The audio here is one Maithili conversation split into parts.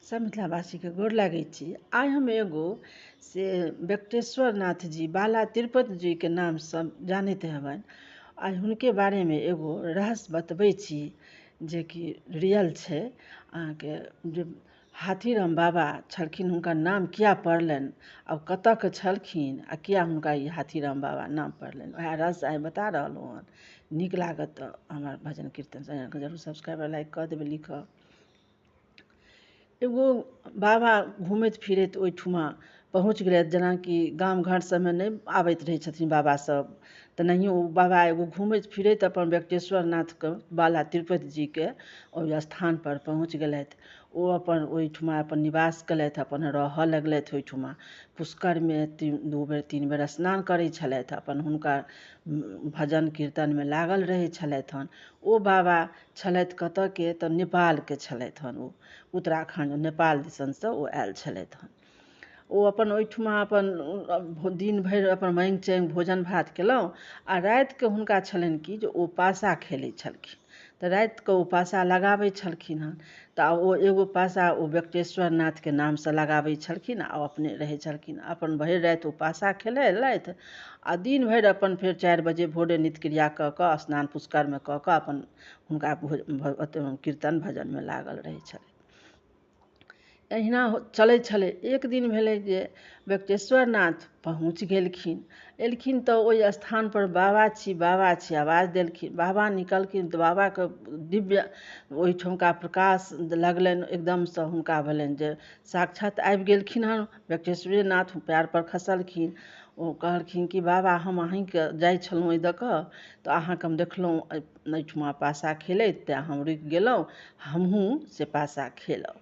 सब मिथिलावासी के गोर लागै छी। आइ हम एगो से वेंकटेश्वर नाथ जी बाला तिरुपति जी के नाम सब जानैत हेबनि। आइ हुनके बारे में एगो रहस्य बतबै छी जे कि रियल छै। अहाँके जे हाथीराम बाबा छलखिन हुनकर नाम किया पड़लनि आ कतऽ के छलखिन आ किया हुनका ई हाथीराम बाबा नाम पड़लनि, वएह रहस्य आइ बता रहलहुँ हन। नीक लागत तऽ हमर भजन कीर्तन चैनलके जरूर सब्सक्राइब लाइक कऽ देबै लिखऽ। एगो बाबा घूमैत फिरैत ओहिठुमा पहुँच गेलथि, जेनाकि गाम घर सबमे नहि आबैत रहै छथिन बाबा सब, तेनाहियो ओ बाबा एगो घूमैत फिरैत अपन वेंकटेश्वर नाथके बाला तिरुपति जीके ओहि स्थानपर पहुँच गेलथि। ओ अपन ओहिठुमा अपन निवास केलथि, अपन रहऽ लगलथि ओहिठुमा। पुष्करमे 2 बेर 3 बेर स्नान करै छलथि, अपन हुनका भजन कीर्तनमे लागल रहै छलथि हन। ओ बाबा छलथि कतऽके तऽ नेपालके छलथि हन। ओ उत्तराखंड नेपाल दिसनसँ ओ आयल छलथि हन। ओ अपन ओहिठुमा अपन दिन भरि अपन माङ्गि चाङ्गि भोजन भात केलहुँ आ रातिके हुनका छलनि कि जे ओ पासा खेलैत छलखिन, तऽ रातिके ओ पासा लगाबै छलखिन हन। तऽ ओ एगो पासा ओ वेंकटेश्वर नाथके नामसँ लगाबै छलखिन आ अपने रहै छलखिन। अपन भरि राति ओ पासा खेलेलथि आ दिन भरि अपन फेर 4 बजे भोरे नित्य क्रिया कऽ कऽ स्नान पुष्करमे कऽ कऽ अपन हुनका कीर्तन भजनमे लागल रहै छलै। अहिना चलैत छलै। एक दिन भेलै जे वेंकटेश्वर नाथ पहुँच गेलखिन। एलखिन तऽ ओहि स्थानपर बाबा छी आवाज देलखिन। बाबा निकलखिन तऽ बाबाके दिव्य ओहिठुमका प्रकाश लगलनि, एकदमसँ हुनका भेलनि जे साक्षात आबि गेलखिन हन वेंकटेश्वरे नाथ। पएरपर खसलखिन। ओ कहलखिन कि बाबा हम अहीँके जाइ छलहुँ ओहि दऽ कऽ, तऽ अहाँके हम देखलहुँ एहिठुमा पासा खेलैत, तेँ हम रुकि गेलहुँ, हमहूँ से पासा खेलब।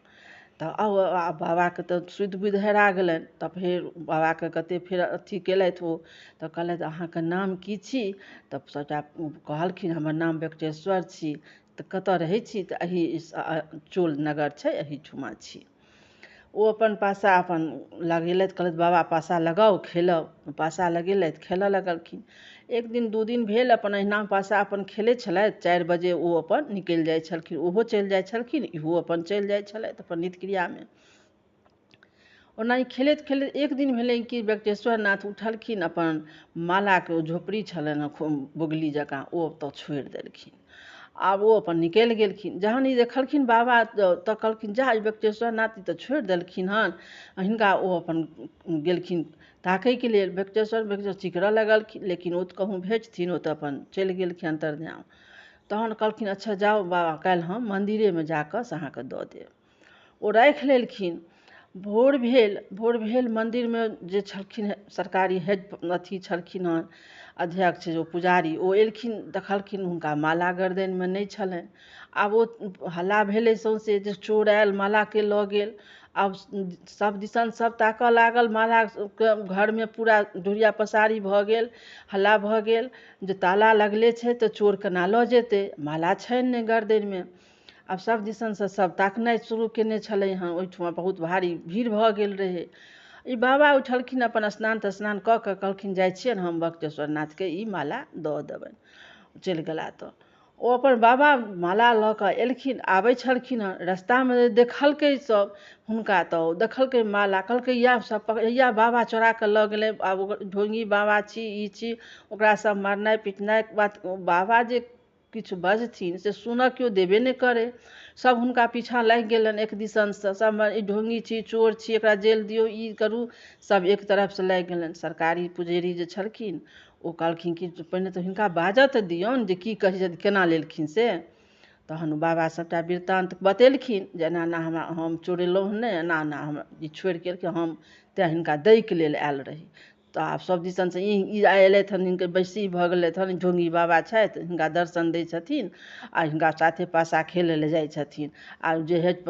तऽ बाबाके तऽ सुधि बुधि हेरा गेलनि। तऽ फेर बाबाके कतेक फेर अथी केलथि ओ, तऽ कहलथि अहाँके नाम की छी? तऽ सभटा कहलखिन हमर नाम वेंकटेश्वर छी। तऽ कतऽ रहै छी? तऽ एही चोल नगर छै, एहीठुमा छी। ओ अपन पासा अपन लगेलथि, कहलथि बाबा पासा लगाउ खेलब। पासा लगेलथि, खेलऽ लगलखिन। एक दिन 2 दिन भेल अपन अहिना पासा अपन खेलैत छलथि। 4 बजे ओ अपन निकलि जाइ छलखिन, ओहो चलि जाइ छलखिन, इहो अपन चलि जाइ छलथि अपन नित्य क्रियामे। ओनाही खेलैत खेलैत एक दिन भेलै कि वेंकटेश्वर नाथ उठलखिन, अपन मालाके ओ झोपड़ी छलनि बोगली जकाँ, ओ ओतऽ छोड़ि देलखिन। आब ओ अपन निकलि गेलखिन। जहन ई देखलखिन बाबा तऽ कहलखिन जा वेंकटेश्वर नाथ ई तऽ छोड़ि देलखिन हन। हिनका ओ अपन गेलखिन ताकैके लेल। वेंकटेश्वर चिकरऽ लगलखिन, लेकिन ओ तऽ कहूँ भेजथिन, ओ तऽ अपन चलि गेलखिन अन्तर्धाम। तहन कहलखिन अच्छा जाउ बाबा, काल्हि हम मन्दिरेमे जाकऽ से अहाँके दऽ देब। ओ राखि लेलखिन। भोर भेल मन्दिरमे जे छलखिन सरकारी हेड अथी छलखिन हन अध्यक्ष, जो पुजारी, ओ एलखिन, देखलखिन हुनका माला गर्दनिमे नहि छलनि। आब ओ हल्ला भेलै सौँसे जे चोर आयल मालाके लऽ गेल। आब सब दिसन सब ताकऽ लागल, मालाके घरमे पूरा ढुरिया पसारी भऽ गेल, हल्ला भऽ गेल जे ताला लगले छै तऽ चोर केना लऽ जेतै, माला छनि नहि गर्दनिमे। आब सब दिसनसँ सब ताकनाइ शुरू केने छलै हँ। ओहिठुमा बहुत भारी भीड़ भऽ गेल रहै। ई बाबा उठलखिन, अपन स्नान तस्नान कऽ कऽ कहलखिन जाइ छियनि हम वेंकटेश्वर नाथके ई माला दऽ देबनि। चलि गेला तऽ ओ अपन बाबा माला लऽ कऽ एलखिन। आबै छलखिन हँ, रस्तामे देखलकै सब हुनका, तऽ देखलकै माला, कहलकै इएह बाबा चोरा कऽ लऽ गेलै, आब ढोंगी बाबा छी, ई छी। ओकरा सब मारनाइ पिटनाइ बात, बाबा जे किछु बजथिन से सुनऽ केओ देबे नहि करै। सब हुनका पीछाँ लागि गेलनि एक दिसनसँ, सब ई ढोंगी छी, चोर छी, एकरा जेल दियौ, ई करू। सब एक तरफसँ लागि गेलनि। सरकारी पुजेरी जे छलखिन ओ कहलखिन कि पहिने तऽ हिनका बाजऽ तऽ दियौन जे की कहै छथि, केना लेलखिन से। तहन बाबा सभटा वृत्तान्त बतेलखिन जे एना एना हम चोरेलहुँ नहि, एना एना हमरा ई छोड़ि केलखिन, हम तेँ हिनका दैके लेल आयल रही। तऽ आब सब दिसनसँ ई अयलथि हन, हिनकर बैसी भऽ गेलथि हन, ढोंगी बाबा छथि, हिनका दर्शन दै छथिन आ हिनका साथे पासा खेलै लए जाइ छथिन। आ जे हेड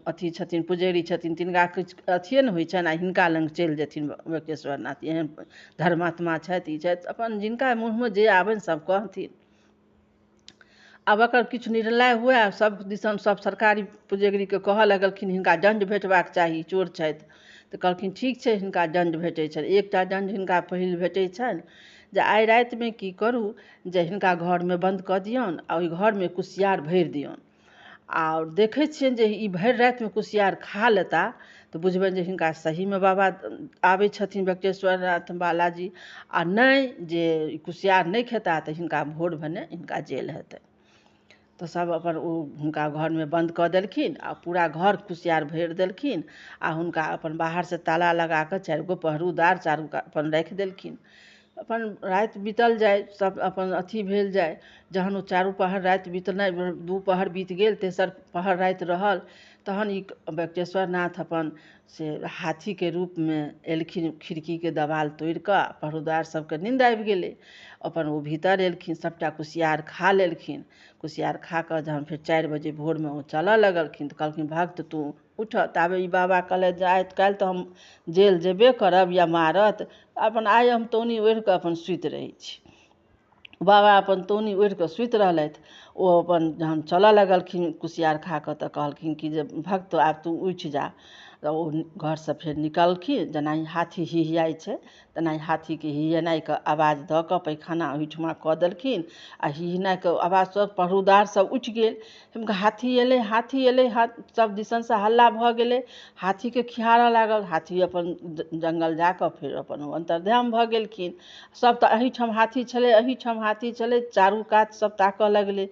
अथी छथिन पुजेरी छथिन तिनका किछु अथिए नहि होइ छनि, आ हिनका लग चलि जेथिन वेंकटेश्वर नाथ, एहन धर्मात्मा छथि, ई छथि, अपन जिनका मुँहमे जे आबनि सब कहथिन। आब एकर किछु निर्णय हुए, सब दिसन सब सरकारी पुजेगरीके कहऽ लगलखिन हिनका दण्ड भेटबाक चाही, चोर छथि। तऽ कहलखिन ठीक छै, हिनका दण्ड भेटै छनि। एकटा दण्ड हिनका पहिल भेटै छनि जे आइ रातिमे की करू जे हिनका घरमे बन्द कऽ दियौन आ ओहि घरमे कुशियार भरि दियौन। आओर देखै छियनि जे ई भरि रातिमे कुसियार खा लेता तऽ बुझबनि जे हिनका सहीमे बाबा आबै छथिन बक्टेश्वरनाथ बालाजी, आ नहि जे कुसियार नहि खेता तऽ हिनका भोर भने हिनका जेल हेतै। तऽ सब अपन ओ हुनका घरमे बन्द कऽ देलखिन आ पूरा घर कुसियार भरि देलखिन आ हुनका अपन बाहरसँ ताला लगा कऽ 4 गो पहरुदार चारू अपन राखि देलखिन। अपन राति बीतल जाय, सब अपन अथी भेल जाय। जहन ओ 4 पहर राति बीतनाइ 2 पहर बीत गेल, तेसर पहर राति रहल, तहन ई बक्टेश्वरनाथ अपन से हाथीके रूपमे एलखिन, खिड़कीके देवाल तोड़ि कऽ। पहरुदार सबके नींद आबि गेलै, अपन ओ भीतर एलखिन, सबटा कुसियार खा लेलखिन। कुसियार खा कऽ जहन फेर 4 बजे भोरमे ओ चलऽ लगलखिन तऽ कहलखिन भक्त तू उठऽ। ताबे ई बाबा कहलथि जे आइ काल्हि तऽ हम जेल जेबे करब या मारत, अपन आइ हम तौनी ओढ़ि कऽ अपन सुति रहै छी। बाबा अपन तौनी ओढ़ि कऽ सुति रहलथि। ओ अपन जहन चलऽ लगलखिन कुसियार खा कऽ तऽ कहलखिन कि जे भक्त आब तू उठि जा। तऽ ओ घरसँ फेर निकलखिन, जेनाहि हाथी हिहियाइ छै तेनाहि हाथीके हिहिनाइके आवाज दऽ कऽ पैखाना ओहिठमा कऽ देलखिन आ हिहिनाइके आवाजसँ पहरुदार सब उठि गेल। हाथी एलै, हाथी एलै, सब दिसनसँ हल्ला भऽ गेलै। हाथीके खिहारऽ लागल, हाथी अपन जङ्गल जा कऽ फेर अपन अन्तर्धान भऽ गेलखिन। सब तऽ एहिठाम हाथी छलै, एहिठाम हाथी छलै, चारू कात सब ताकऽ लगलै।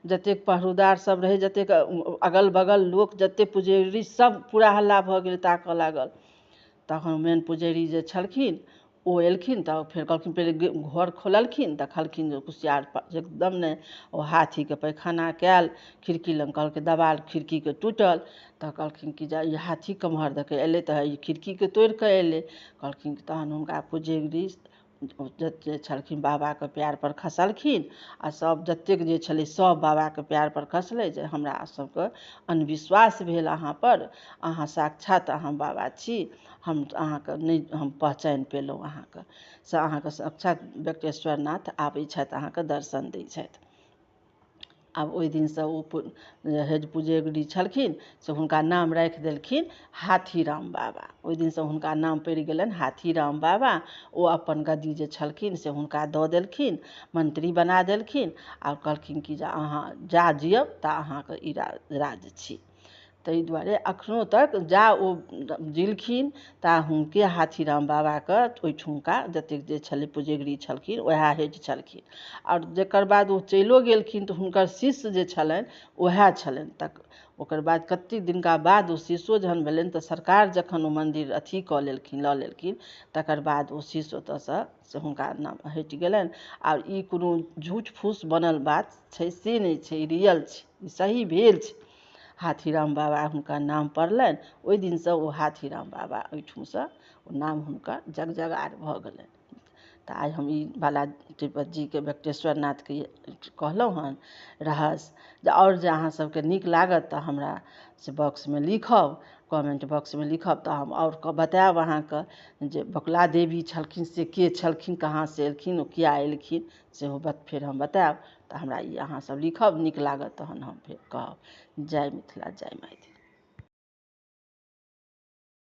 जतेक पहरुदार सब रहै, जतेक अगल बगल लोक, जतेक पुजेरी, सब पूरा हल्ला भऽ गेलै, ताकऽ लागल। तखन मेन पुजेरी जे छलखिन ओ एलखिन तऽ फेर कहलखिन, पहिले घर खोललखिन, देखलखिन जे कुसियार एकदम नहि, ओ हाथीके पैखाना कयल, खिड़की लग कहलकै देवाल खिड़कीके टूटल। तऽ कहलखिन कि जे ई हाथी केम्हर देखै एलै तऽ ई खिड़कीके तोड़ि कऽ एलै। कहलखिन तहन हुनका पुजेरी जतेक छलखिन बाबाके पएरपर खसलखिन आ सब जतेक जे छलै सब बाबाके पएरपर खसलै जे हमरा सबके अन्धविश्वास भेल अहाँपर, अहाँ साक्षात अहाँ बाबा छी, हम अहाँके नहि हम पहचानि पेलहुँ अहाँके, से अहाँके साक्षात बक्टेश्वरनाथ आबै छथि, अहाँके दर्शन दै छथि। आब ओहि दिनसँ ओ हेड पुजेगरी छलखिन से हुनका नाम राखि देलखिन हाथीराम बाबा। ओहि दिनसँ हुनका नाम पड़ि गेलनि हाथीराम बाबा। ओ अपन गद्दी जे छलखिन से हुनका दऽ देलखिन, मंत्री बना देलखिन आ कहलखिन कि जे अहाँ जा जियब ता अहाँके ई राज छी। ताहि दुआरे एखनो तक जा ओ जिलखिन ता हुनके हाथीराम बाबाके ओहिठुमका जतेक जे छलै पुजेगरी छलखिन वएह हेड छलखिन। आओर जकर बाद ओ चलिओ गेलखिन तऽ हुनकर शिष्य जे छलनि वएह छलनि। तक ओकर बाद कतेक दिनका बाद ओ शिष्यो जहन भेलनि तऽ सरकार जखन ओ मन्दिर अथी कऽ लेलखिन, लऽ लेलखिन, तकर बाद ओ शिष्य ओतऽसँ से हुनका नाम हटि गेलनि। आओर ई कोनो झूठ फूस बनल बात छै से नहि छै, ई रियल छै, ई सही भेल छै। हाथीराम बाबा हुनकर नाम पड़लनि, ओहि दिनसँ ओ हाथीराम बाबा ओहिठुमसँ ओ नाम हुनकर जगजगार भऽ गेलनि। तऽ आइ हम ई बाला तिरुपतिजीके बक्टेश्वरनाथके कहलहुँ हन रहस्य। जे आओर जे अहाँ सबके नीक लागत तऽ हमरा से बॉक्समे लिखब, कमेंट बॉक्समे लिखब तऽ हम आओर बतायब अहाँके जे बकुला देवी छलखिन से के छलखिन, कहाँसँ एलखिन, ओ किया एलखिन, सेहो फेर हम बतायब। तऽ हमरा ई अहाँसब लिखब, नीक लागत तहन हम फेर कहब। जय मिथिला, जय मैथिली।